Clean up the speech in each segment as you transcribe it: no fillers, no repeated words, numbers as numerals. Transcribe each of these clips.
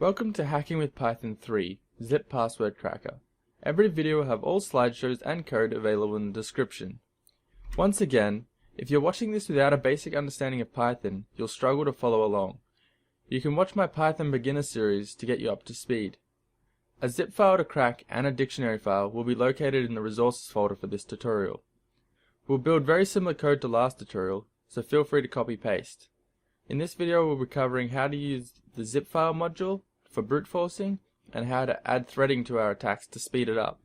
Welcome to Hacking with Python 3, Zip Password Cracker. Every video will have all slideshows and code available in the description. Once again, if you're watching this without a basic understanding of Python, you'll struggle to follow along. You can watch my Python beginner series to get you up to speed. A zip file to crack and a dictionary file will be located in the resources folder for this tutorial. We'll build very similar code to last tutorial, so feel free to copy paste. In this video we'll be covering how to use the zip file module for brute forcing and how to add threading to our attacks to speed it up.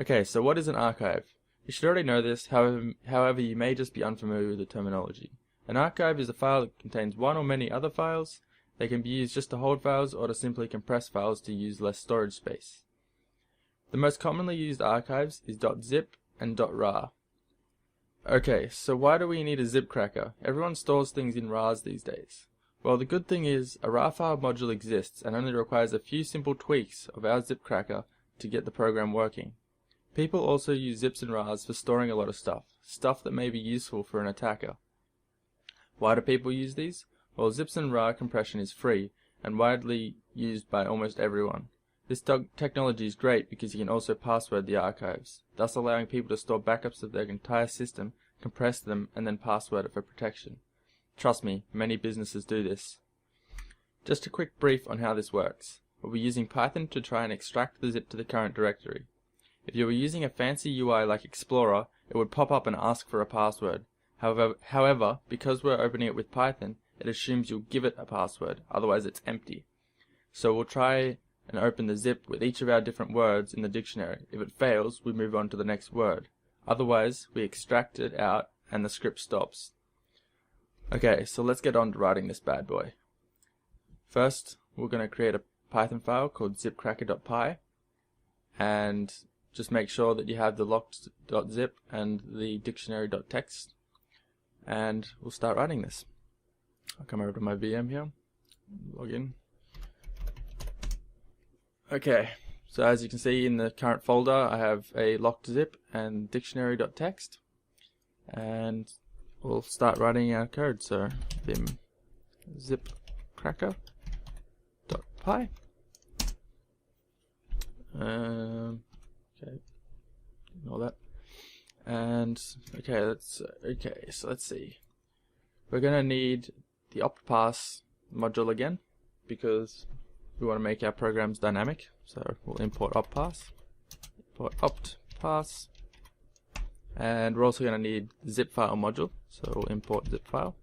Okay, so what is an archive? You should already know this, however you may just be unfamiliar with the terminology. An archive is a file that contains one or many other files. They can be used just to hold files or to simply compress files to use less storage space. The most commonly used archives is .zip and .rar. Okay, so why do we need a zip cracker? Everyone stores things in RARs these days. Well, the good thing is a RAR file module exists and only requires a few simple tweaks of our zip cracker to get the program working. People also use zips and RARs for storing a lot of stuff that may be useful for an attacker. Why do people use these? Well, zips and RAR compression is free and widely used by almost everyone. This technology is great because you can also password the archives, thus allowing people to store backups of their entire system, compress them, and then password it for protection. Trust me, many businesses do this. Just a quick brief on how this works. We'll be using Python to try and extract the zip to the current directory. If you were using a fancy UI like Explorer, it would pop up and ask for a password. However, because we're opening it with Python, it assumes you'll give it a password, otherwise it's empty. So we'll try and open the zip with each of our different words in the dictionary. If it fails, we move on to the next word. Otherwise, we extract it out and the script stops. Okay, so let's get on to writing this bad boy. First, we're going to create a Python file called zipcracker.py, and just make sure that you have the locked.zip and the dictionary.txt, and we'll start writing this. I'll come over to my VM here, log in. Okay, so as you can see in the current folder, I have a locked zip and dictionary.txt, and we'll start writing our code. So vim zipcracker.py. Okay, ignore that. And so let's see. We're gonna need the optpass module again because we want to make our programs dynamic, so we'll import optpass, and we're also going to need the zip file module, so we'll import zip file,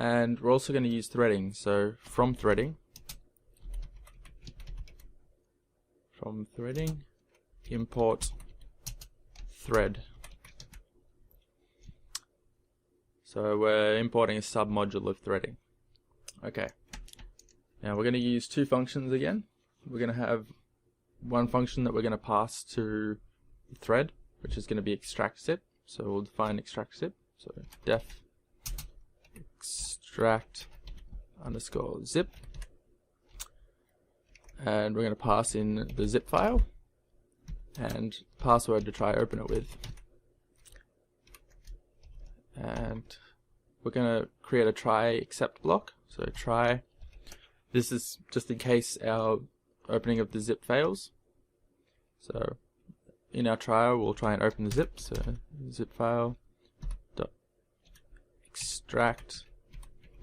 and we're also going to use threading, so from threading, import thread. So we're importing a submodule of threading. Okay. Now we're going to use two functions again. We're going to have one function that we're going to pass to the thread, which is going to be extract zip. So we'll define extract zip. So def extract underscore zip. And we're going to pass in the zip file and password to try open it with. And we're going to create a try except block. So try, this is just in case our opening of the zip fails. So in our try, we'll try and open the zip. So zip file dot extract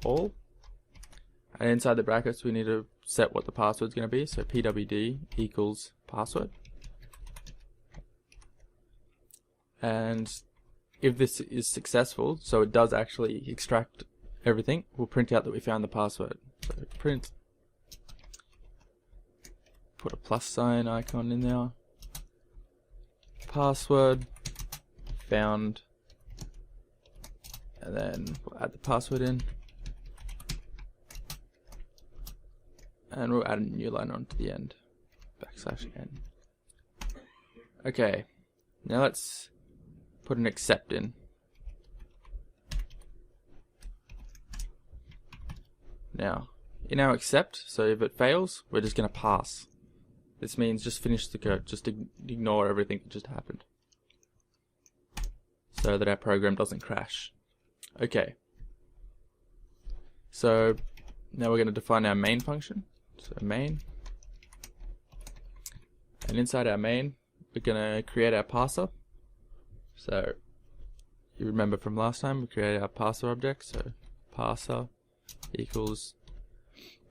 all, and inside the brackets we need to set what the password is going to be. So pwd equals password. And if this is successful, so it does actually extract everything, we'll print out that we found the password. So print, put a plus sign icon in there, password found, and then we'll add the password in, and we'll add a new line onto the end, \n. Okay, now let's put an accept in. Now, in our accept, so if it fails, we're just going to pass. This means just finish the code, just ignore everything that just happened, so that our program doesn't crash. Okay. So now we're going to define our main function. So main, and inside our main we're going to create our parser. So you remember from last time we created our parser object. So parser equals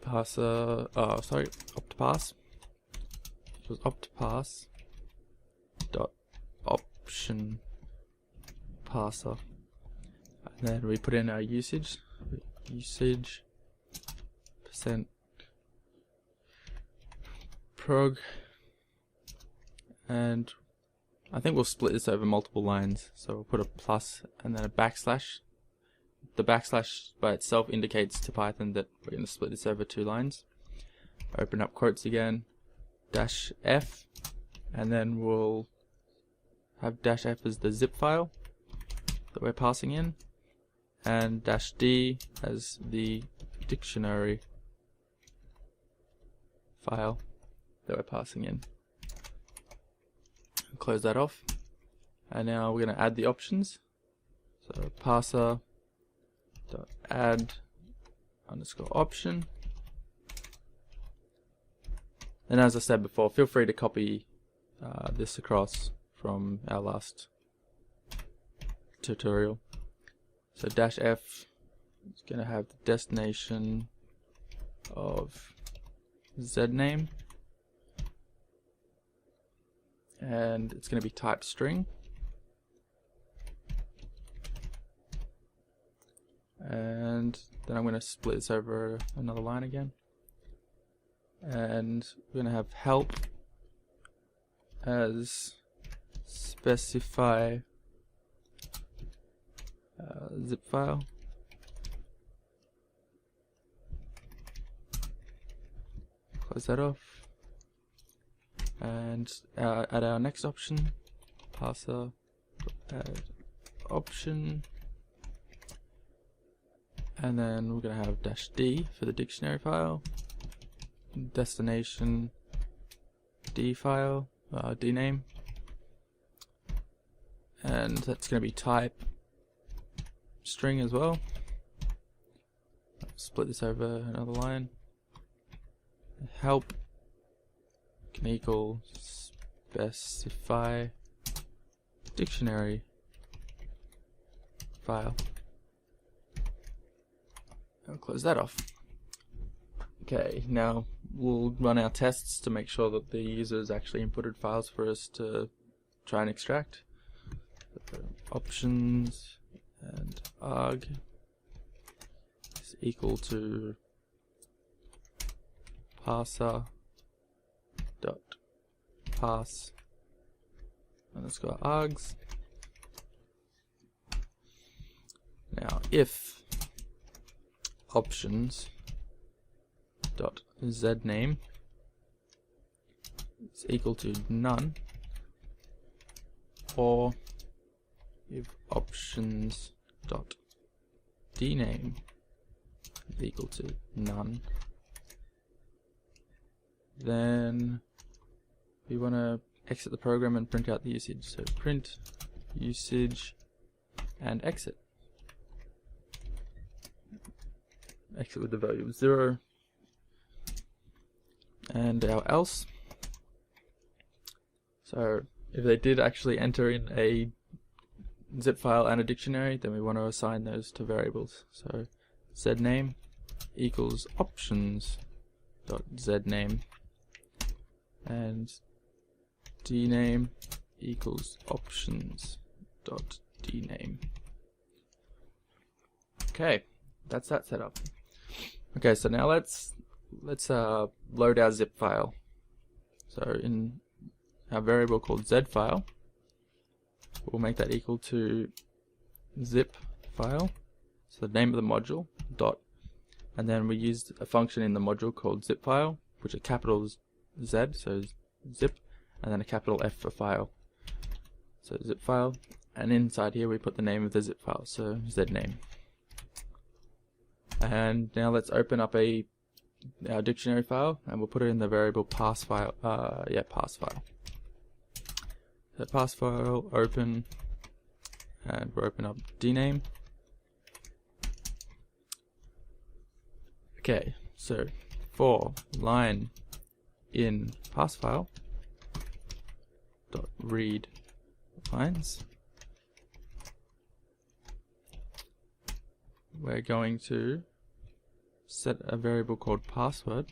parser, optparse equals optparse dot option parser, and then we put in our usage percent prog, and I think we'll split this over multiple lines, so we'll put a plus and then a backslash. The backslash by itself indicates to Python that we're going to split this over 2 lines. Open up quotes again, dash f, and then we'll have dash f as the zip file that we're passing in, and dash d as the dictionary file that we're passing in. Close that off, and now we're going to add the options. So parser dot add underscore option, and as I said before, feel free to copy this across from our last tutorial. So dash f is going to have the destination of zname, and it's going to be type string, and then I'm going to split this over another line again, and we're going to have help as specify zip file, close that off, and add our next option, parser add option, and then we're going to have dash d for the dictionary file, destination d file, dname, and that's going to be type string as well. Split this over another line. Help can equal specify dictionary file. I'll close that off. Okay, now we'll run our tests to make sure that the user has actually inputted files for us to try and extract. Options and arg is equal to parser dot pass underscore args. Now if options dot zname is equal to none, or if options dot dname is equal to none, then we want to exit the program and print out the usage. So print usage and exit. Exit with the value of 0. And our else. So if they did actually enter in a zip file and a dictionary, then we want to assign those to variables. So zname equals options dot zname, and dname equals options dot dname. Okay, that's that set up. Okay, so now let's load our zip file. So in our variable called z file, we'll make that equal to zip file, so the name of the module, dot, and then we used a function in the module called zip file, which are capital Z, so zip, and then a capital F for file. So zip file, and inside here we put the name of the zip file, so zname. And now let's open up our dictionary file, and we'll put it in the variable pass file. Pass file. So pass file, open, and we'll open up dname. Okay, so for line in pass file dot read lines, we're going to set a variable called password.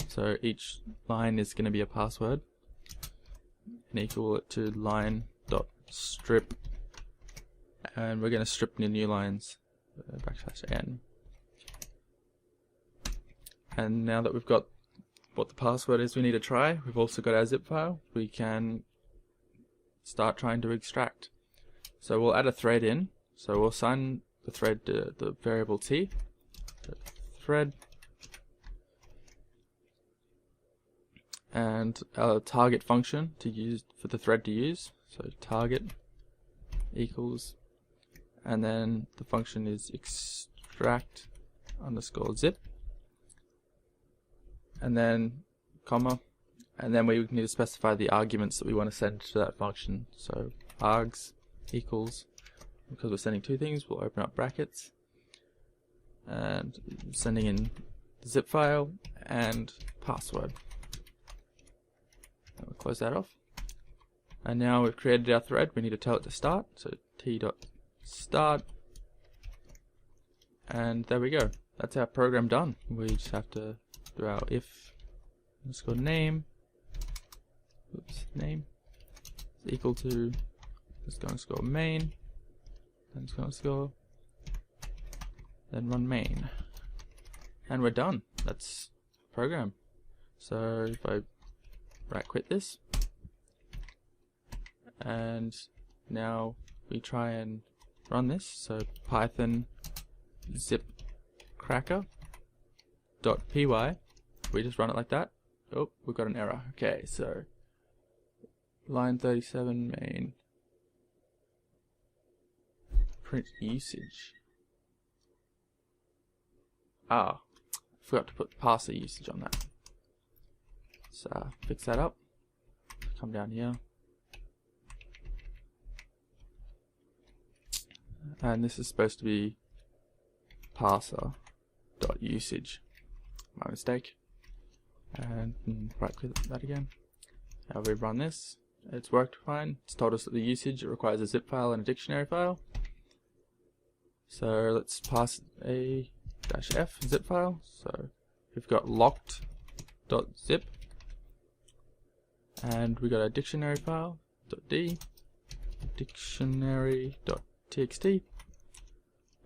So each line is going to be a password, and equal it to line dot strip, and we're going to strip the new lines \n. And now that we've got what the password is we need to try, we've also got our zip file. We can start trying to extract. So we'll add a thread in. So we'll assign the thread to the variable t, thread, and a target function to use for the thread to use. So target equals, and then the function is extract underscore zip, and then comma, and then we need to specify the arguments that we want to send to that function. So args equals, because we're sending two things, we'll open up brackets and sending in the zip file and password. And we'll close that off. And now we've created our thread, we need to tell it to start. So t.start, and there we go. That's our program done. We just have to do our if underscore name, name is equal to underscore main, underscore, then run main, and we're done. That's the program. So if I right quit this, and now we try and run this. So python zip cracker .py, we just run it like that. Oh, we've got an error. Okay, so line 37 main print usage. I forgot to put parser usage on that. So fix that up. Come down here, and this is supposed to be parser.usage. My mistake. And right click that again. Now we run this. It's worked fine. It's told us that the usage requires a zip file and a dictionary file. So let's pass a -f zip file. So we've got locked.zip, and we got a dictionary file .d, dictionary.txt,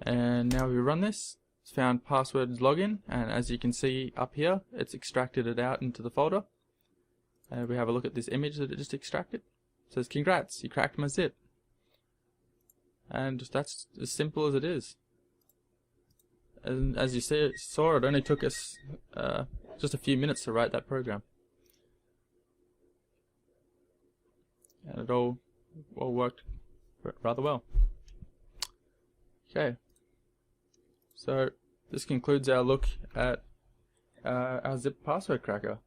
and now we run this. It's found password login, and as you can see up here, it's extracted it out into the folder. And we have a look at this image that it just extracted. It says, "Congrats, you cracked my zip." And that's as simple as it is. And as you saw, it only took us just a few minutes to write that program. And it all worked rather well. Okay. So this concludes our look at our zip password cracker.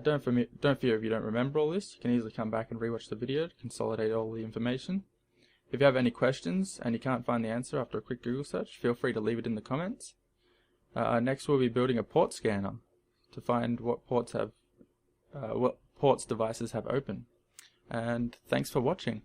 Don't fear if you don't remember all this. You can easily come back and rewatch the video to consolidate all the information. If you have any questions and you can't find the answer after a quick Google search, feel free to leave it in the comments. Next we'll be building a port scanner to find what ports devices have open. And thanks for watching.